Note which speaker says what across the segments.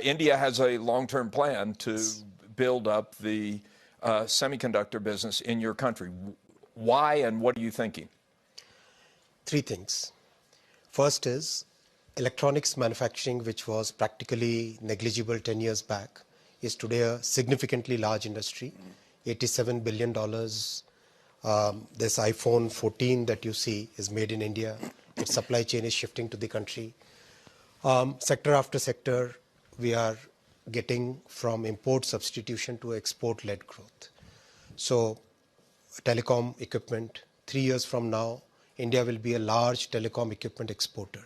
Speaker 1: India has a long-term plan to build up the semiconductor business in your country. Why and what are you thinking?
Speaker 2: Three things. First is electronics manufacturing, which was practically negligible 10 years back, is today a significantly large industry. $87 billion. This iPhone 14 that you see is made in India. Its supply chain is shifting to the country. Sector after sector, we are getting from import substitution to export-led growth. So telecom equipment, 3 years from now, India will be a large telecom equipment exporter.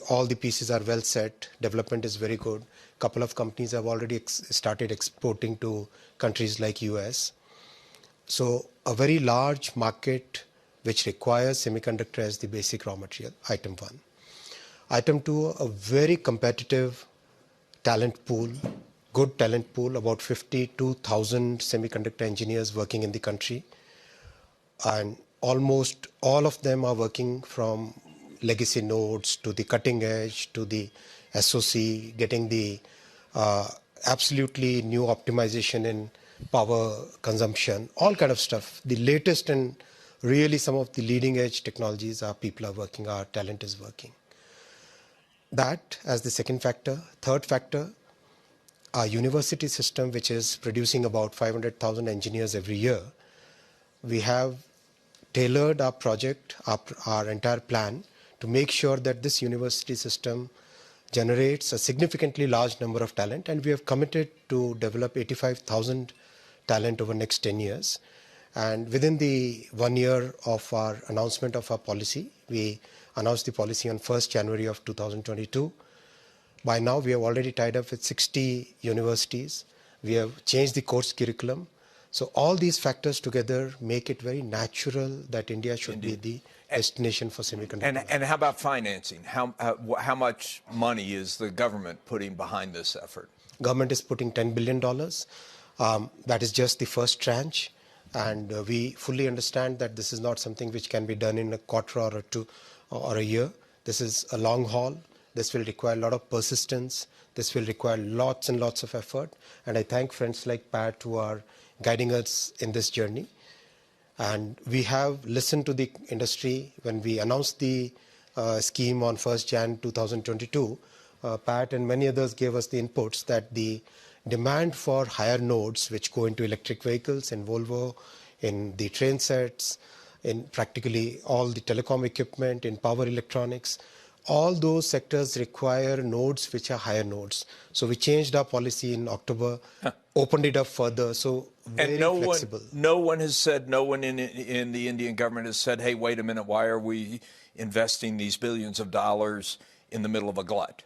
Speaker 2: All the pieces are well set. Development is very good. A couple of companies have already started exporting to countries like US. So a very large market which requires semiconductor as the basic raw material, item one. Item two, a very competitive talent pool, good talent pool, about 52,000 semiconductor engineers working in the country. And almost all of them are working from legacy nodes to the cutting edge to the SoC, getting the absolutely new optimization in power consumption, all kind of stuff. The latest and really some of the leading edge technologies our people are working, our talent is working. That as the second factor. Third factor, our university system, which is producing about 500,000 engineers every year. We have tailored our project, our entire plan to make sure that this university system generates a significantly large number of talent, and we have committed to develop 85,000 talent over the next 10 years. And within the 1 year of our announcement of our policy, we announced the policy on 1st January of 2022. By now, we have already tied up with 60 universities. We have changed the course curriculum. So all these factors together make it very natural that India should be the destination for semiconductor.
Speaker 1: And how about financing? How much money is the government putting behind this effort?
Speaker 2: Government is putting $10 billion. That is just the first tranche. And we fully understand that this is not something which can be done in a quarter or two or a year. This is a long haul. This will require a lot of persistence. This will require lots and lots of effort. And I thank friends like Pat who are guiding us in this journey. And we have listened to the industry. When we announced the scheme on 1st Jan 2022, Pat and many others gave us the inputs that the demand for higher nodes, which go into electric vehicles, in Volvo, in the train sets, in practically all the telecom equipment, in power electronics, all those sectors require nodes which are higher nodes. So we changed our policy in October, opened it up further. So very flexible.
Speaker 1: No one has said, no one in the Indian government has said, hey, wait a minute, why are we investing these billions of dollars in the middle of a glut?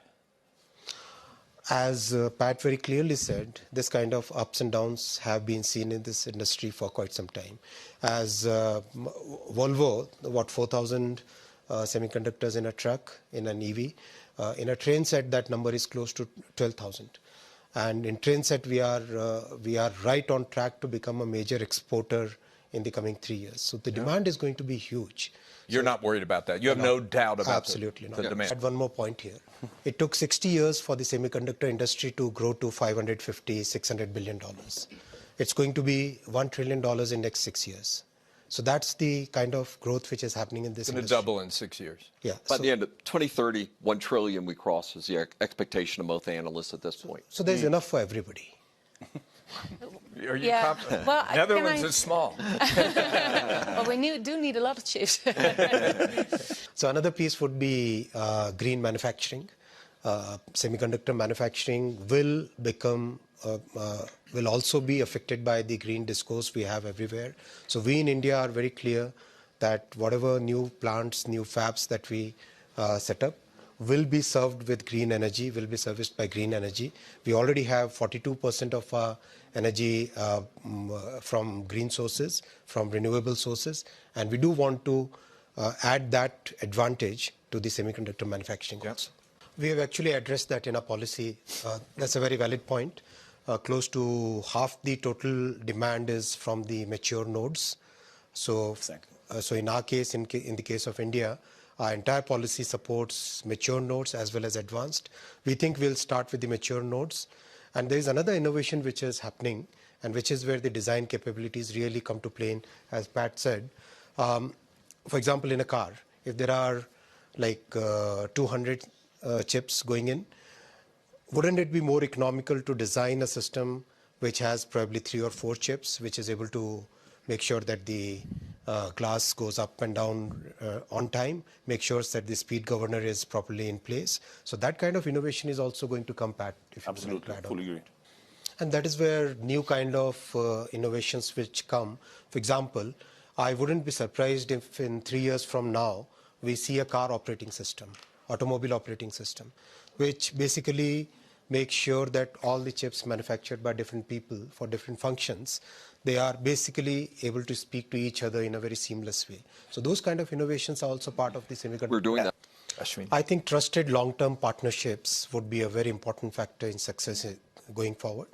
Speaker 2: As Pat very clearly said, this kind of ups and downs have been seen in this industry for quite some time. As Volvo, 4,000 semiconductors in a truck, in an EV. In a train set, that number is close to 12,000. And in train set, we are right on track to become a major exporter in the coming 3 years. So the demand is going to be huge.
Speaker 1: You're not worried about that. You have no doubt about
Speaker 2: absolutely
Speaker 1: the demand.
Speaker 2: Add one more point here. It took 60 years for the semiconductor industry to grow to $550, $600 billion. It's going to be $1 trillion in next 6 years. So that's the kind of growth which is happening in this industry.
Speaker 1: It's going to double in 6 years.
Speaker 2: Yeah.
Speaker 3: By the end of 2030, 1 trillion we cross is the expectation of most analysts at this point.
Speaker 2: So there's enough for everybody.
Speaker 1: Are you confident? Well, Netherlands is small.
Speaker 4: Well, we do need a lot of chips.
Speaker 2: So another piece would be green manufacturing. Semiconductor manufacturing will become, will also be affected by the green discourse we have everywhere. So we in India are very clear that whatever new plants, new fabs that we set up will be served with green energy, will be serviced by green energy. We already have 42% of our energy from green sources, from renewable sources, and we do want to add that advantage to the semiconductor manufacturing also. We have actually addressed that in our policy. That's a very valid point. Close to half the total demand is from the mature nodes. So, so in our case, in the case of India, Our entire policy supports mature nodes as well as advanced. We think we'll start with the mature nodes. And there is another innovation which is happening, and which is where the design capabilities really come to play, as Pat said. For example, in a car, if there are like 200 chips going in, wouldn't it be more economical to design a system which has probably 3 or 4 chips, which is able to make sure that the glass goes up and down on time, make sure that the speed governor is properly in place? So that kind of innovation is also going to come, Pat, if you would like to add on.
Speaker 5: Fully agreed.
Speaker 2: And that is where new kind of innovations which come. For example, I wouldn't be surprised if in 3 years from now, we see a car operating system, automobile operating system, which basically makes sure that all the chips manufactured by different people for different functions, they are basically able to speak to each other in a very seamless way. So those kind of innovations are also part of the semiconductor.
Speaker 3: We're doing that.
Speaker 1: Ashwini.
Speaker 2: I think trusted long-term partnerships would be a very important factor in success going forward.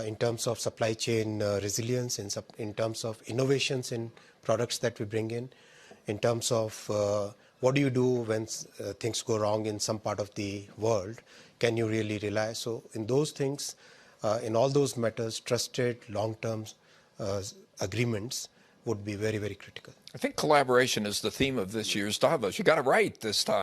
Speaker 2: In terms of supply chain resilience, in terms of innovations in products that we bring in terms of what do you do when things go wrong in some part of the world, can you really rely? So in those things, in all those matters, trusted long-term agreements would be very, very critical.
Speaker 1: I think collaboration is the theme of this year's Davos. You got it right this time.